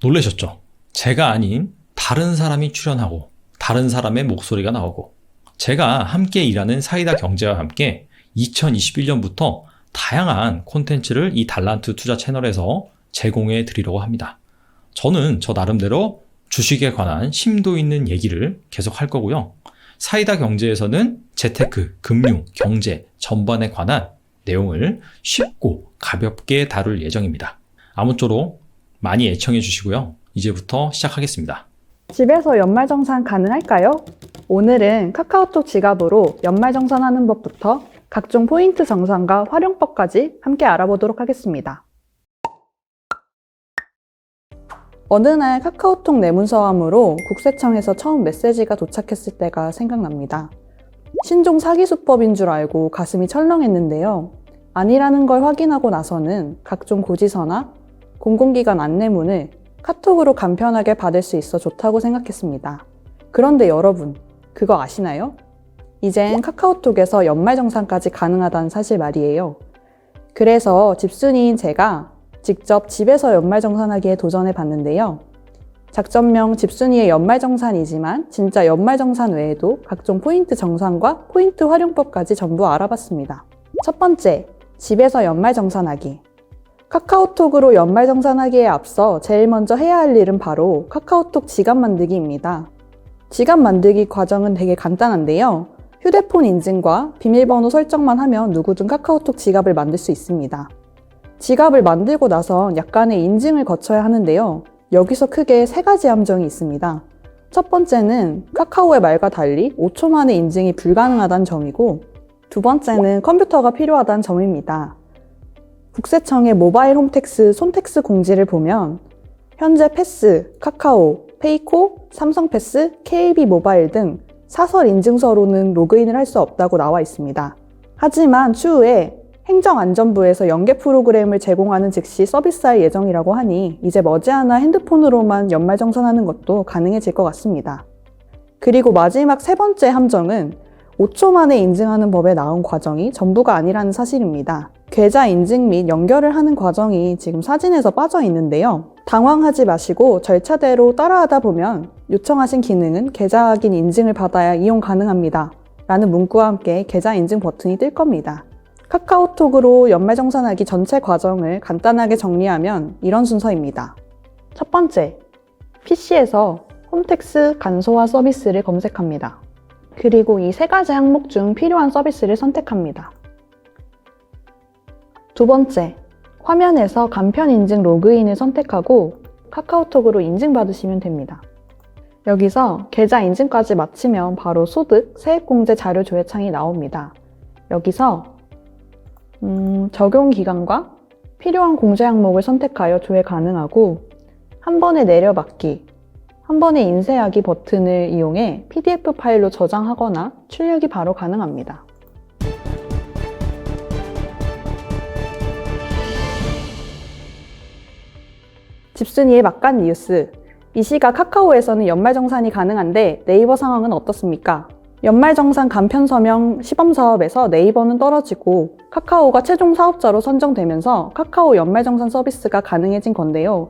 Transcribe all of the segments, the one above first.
놀라셨죠? 제가 아닌 다른 사람이 출연하고 다른 사람의 목소리가 나오고 제가 함께 일하는 사이다 경제와 함께 2021년부터 다양한 콘텐츠를 이 달란트 투자 채널에서 제공해 드리려고 합니다. 저는 저 나름대로 주식에 관한 심도 있는 얘기를 계속 할 거고요. 사이다 경제에서는 재테크, 금융, 경제 전반에 관한 내용을 쉽고 가볍게 다룰 예정입니다. 아무쪼록 많이 애청해 주시고요. 이제부터 시작하겠습니다. 집에서 연말정산 가능할까요? 오늘은 카카오톡 지갑으로 연말정산하는 법부터 각종 포인트 정산과 활용법까지 함께 알아보도록 하겠습니다. 어느 날 카카오톡 내문서함으로 국세청에서 처음 메시지가 도착했을 때가 생각납니다. 신종 사기 수법인 줄 알고 가슴이 철렁했는데요. 아니라는 걸 확인하고 나서는 각종 고지서나 공공기관 안내문을 카톡으로 간편하게 받을 수 있어 좋다고 생각했습니다. 그런데 여러분, 그거 아시나요? 이젠 카카오톡에서 연말정산까지 가능하다는 사실 말이에요. 그래서 집순이인 제가 직접 집에서 연말정산하기에 도전해 봤는데요. 작전명 집순이의 연말정산이지만 진짜 연말정산 외에도 각종 포인트 정산과 포인트 활용법까지 전부 알아봤습니다. 첫 번째, 집에서 연말정산하기. 카카오톡으로 연말정산하기에 앞서 제일 먼저 해야 할 일은 바로 카카오톡 지갑 만들기입니다. 지갑 만들기 과정은 되게 간단한데요. 휴대폰 인증과 비밀번호 설정만 하면 누구든 카카오톡 지갑을 만들 수 있습니다. 지갑을 만들고 나선 약간의 인증을 거쳐야 하는데요. 여기서 크게 세 가지 함정이 있습니다. 첫 번째는 카카오의 말과 달리 5초 만에 인증이 불가능하다는 점이고, 두 번째는 컴퓨터가 필요하다는 점입니다. 국세청의 모바일 홈택스, 손택스 공지를 보면 현재 패스, 카카오, 페이코, 삼성패스, KB 모바일 등 사설 인증서로는 로그인을 할 수 없다고 나와 있습니다. 하지만 추후에 행정안전부에서 연계 프로그램을 제공하는 즉시 서비스할 예정이라고 하니 이제 머지않아 핸드폰으로만 연말정산하는 것도 가능해질 것 같습니다. 그리고 마지막 세 번째 함정은 5초 만에 인증하는 법에 나온 과정이 전부가 아니라는 사실입니다. 계좌 인증 및 연결을 하는 과정이 지금 사진에서 빠져 있는데요. 당황하지 마시고 절차대로 따라하다 보면 요청하신 기능은 계좌 확인 인증을 받아야 이용 가능합니다. 라는 문구와 함께 계좌 인증 버튼이 뜰 겁니다. 카카오톡으로 연말정산하기 전체 과정을 간단하게 정리하면 이런 순서입니다. 첫 번째, PC에서 홈택스 간소화 서비스를 검색합니다. 그리고 이 세 가지 항목 중 필요한 서비스를 선택합니다. 두 번째, 화면에서 간편 인증 로그인을 선택하고 카카오톡으로 인증받으시면 됩니다. 여기서 계좌 인증까지 마치면 바로 소득, 세액공제 자료 조회 창이 나옵니다. 여기서 적용 기간과 필요한 공제 항목을 선택하여 조회 가능하고, 한 번에 내려받기, 한 번에 인쇄하기 버튼을 이용해 PDF 파일로 저장하거나 출력이 바로 가능합니다. 집순이의 막간 뉴스. 이 시각 카카오에서는 연말정산이 가능한데 네이버 상황은 어떻습니까? 연말정산 간편 서명 시범 사업에서 네이버는 떨어지고 카카오가 최종 사업자로 선정되면서 카카오 연말정산 서비스가 가능해진 건데요.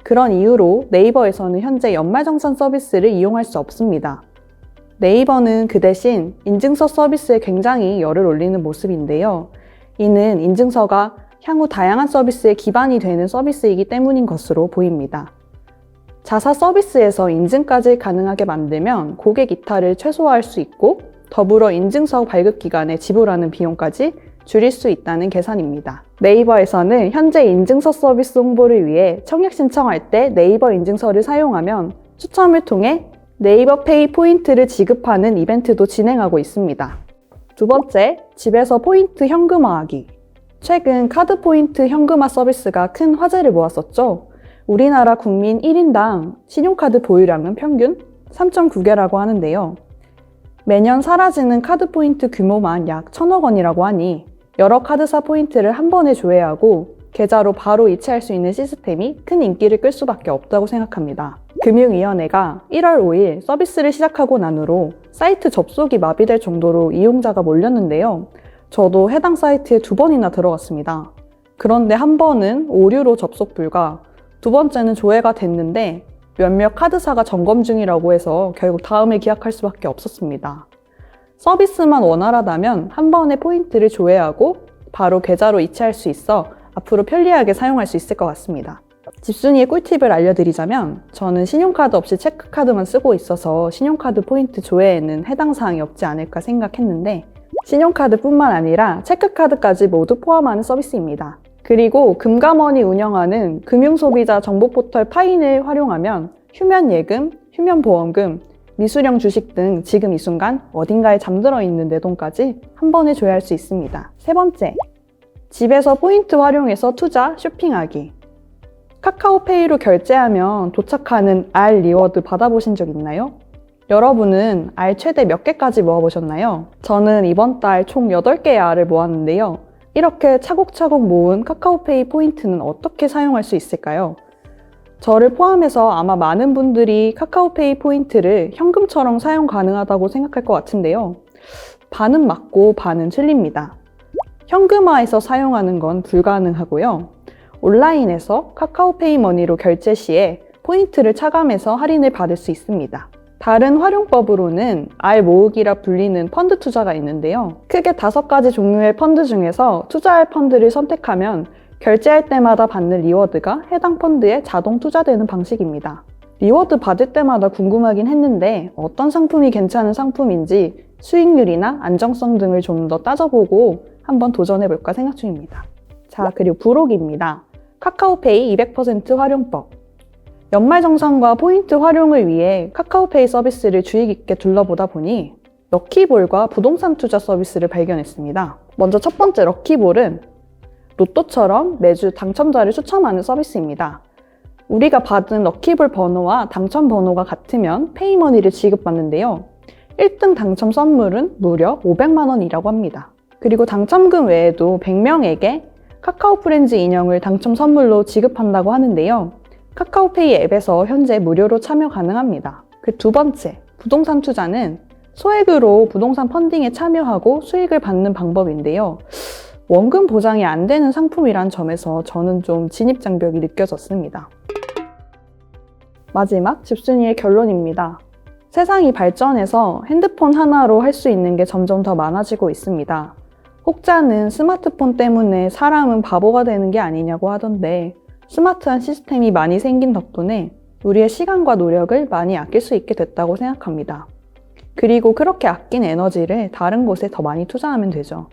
그런 이유로 네이버에서는 현재 연말정산 서비스를 이용할 수 없습니다. 네이버는 그 대신 인증서 서비스에 굉장히 열을 올리는 모습인데요. 이는 인증서가 향후 다양한 서비스의 기반이 되는 서비스이기 때문인 것으로 보입니다. 자사 서비스에서 인증까지 가능하게 만들면 고객 이탈을 최소화할 수 있고, 더불어 인증서 발급 기간에 지불하는 비용까지 줄일 수 있다는 계산입니다. 네이버에서는 현재 인증서 서비스 홍보를 위해 청약 신청할 때 네이버 인증서를 사용하면 추첨을 통해 네이버 페이 포인트를 지급하는 이벤트도 진행하고 있습니다. 두 번째, 집에서 포인트 현금화하기. 최근 카드 포인트 현금화 서비스가 큰 화제를 모았었죠. 우리나라 국민 1인당 신용카드 보유량은 평균 3.9개라고 하는데요. 매년 사라지는 카드 포인트 규모만 약 1,000억 원이라고 하니 여러 카드사 포인트를 한 번에 조회하고 계좌로 바로 이체할 수 있는 시스템이 큰 인기를 끌 수밖에 없다고 생각합니다. 금융위원회가 1월 5일 서비스를 시작하고 난 후로 사이트 접속이 마비될 정도로 이용자가 몰렸는데요. 저도 해당 사이트에 2번이나 들어갔습니다. 그런데 한 번은 오류로 접속 불가, 두 번째는 조회가 됐는데 몇몇 카드사가 점검 중이라고 해서 결국 다음에 기약할 수밖에 없었습니다. 서비스만 원활하다면 한 번에 포인트를 조회하고 바로 계좌로 이체할 수 있어 앞으로 편리하게 사용할 수 있을 것 같습니다. 집순이의 꿀팁을 알려드리자면 저는 신용카드 없이 체크카드만 쓰고 있어서 신용카드 포인트 조회에는 해당 사항이 없지 않을까 생각했는데 신용카드뿐만 아니라 체크카드까지 모두 포함하는 서비스입니다. 그리고 금감원이 운영하는 금융소비자 정보포털 파인을 활용하면 휴면예금, 휴면보험금, 미수령 주식 등 지금 이 순간 어딘가에 잠들어 있는 내 돈까지 한 번에 조회할 수 있습니다. 세 번째, 집에서 포인트 활용해서 투자, 쇼핑하기. 카카오페이로 결제하면 도착하는 R 리워드 받아보신 적 있나요? 여러분은 R 최대 몇 개까지 모아보셨나요? 저는 이번 달 총 8개의 R을 모았는데요. 이렇게 차곡차곡 모은 카카오페이 포인트는 어떻게 사용할 수 있을까요? 저를 포함해서 아마 많은 분들이 카카오페이 포인트를 현금처럼 사용 가능하다고 생각할 것 같은데요. 반은 맞고 반은 틀립니다. 현금화해서 사용하는 건 불가능하고요. 온라인에서 카카오페이 머니로 결제 시에 포인트를 차감해서 할인을 받을 수 있습니다. 다른 활용법으로는 R 모으기라 불리는 펀드 투자가 있는데요. 크게 5가지 종류의 펀드 중에서 투자할 펀드를 선택하면 결제할 때마다 받는 리워드가 해당 펀드에 자동 투자되는 방식입니다. 리워드 받을 때마다 궁금하긴 했는데 어떤 상품이 괜찮은 상품인지 수익률이나 안정성 등을 좀 더 따져보고 한번 도전해볼까 생각 중입니다. 자, 그리고 부록입니다. 카카오페이 200% 활용법. 연말정산과 포인트 활용을 위해 카카오페이 서비스를 주의 깊게 둘러보다 보니 럭키볼과 부동산 투자 서비스를 발견했습니다. 먼저 첫 번째 럭키볼은 로또처럼 매주 당첨자를 추첨하는 서비스입니다. 우리가 받은 럭키볼 번호와 당첨 번호가 같으면 페이머니를 지급받는데요. 1등 당첨 선물은 무려 500만 원이라고 합니다. 그리고 당첨금 외에도 100명에게 카카오 프렌즈 인형을 당첨 선물로 지급한다고 하는데요. 카카오페이 앱에서 현재 무료로 참여 가능합니다. 그 두 번째, 부동산 투자는 소액으로 부동산 펀딩에 참여하고 수익을 받는 방법인데요. 원금 보장이 안 되는 상품이란 점에서 저는 좀 진입장벽이 느껴졌습니다. 마지막, 집순이의 결론입니다. 세상이 발전해서 핸드폰 하나로 할 수 있는 게 점점 더 많아지고 있습니다. 혹자는 스마트폰 때문에 사람은 바보가 되는 게 아니냐고 하던데 스마트한 시스템이 많이 생긴 덕분에 우리의 시간과 노력을 많이 아낄 수 있게 됐다고 생각합니다. 그리고 그렇게 아낀 에너지를 다른 곳에 더 많이 투자하면 되죠.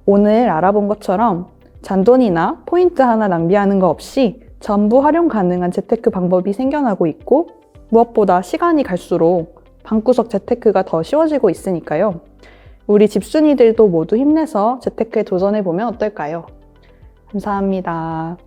오늘 알아본 것처럼 잔돈이나 포인트 하나 낭비하는 거 없이 전부 활용 가능한 재테크 방법이 생겨나고 있고 무엇보다 시간이 갈수록 방구석 재테크가 더 쉬워지고 있으니까요. 우리 집순이들도 모두 힘내서 재테크에 도전해보면 어떨까요? 감사합니다.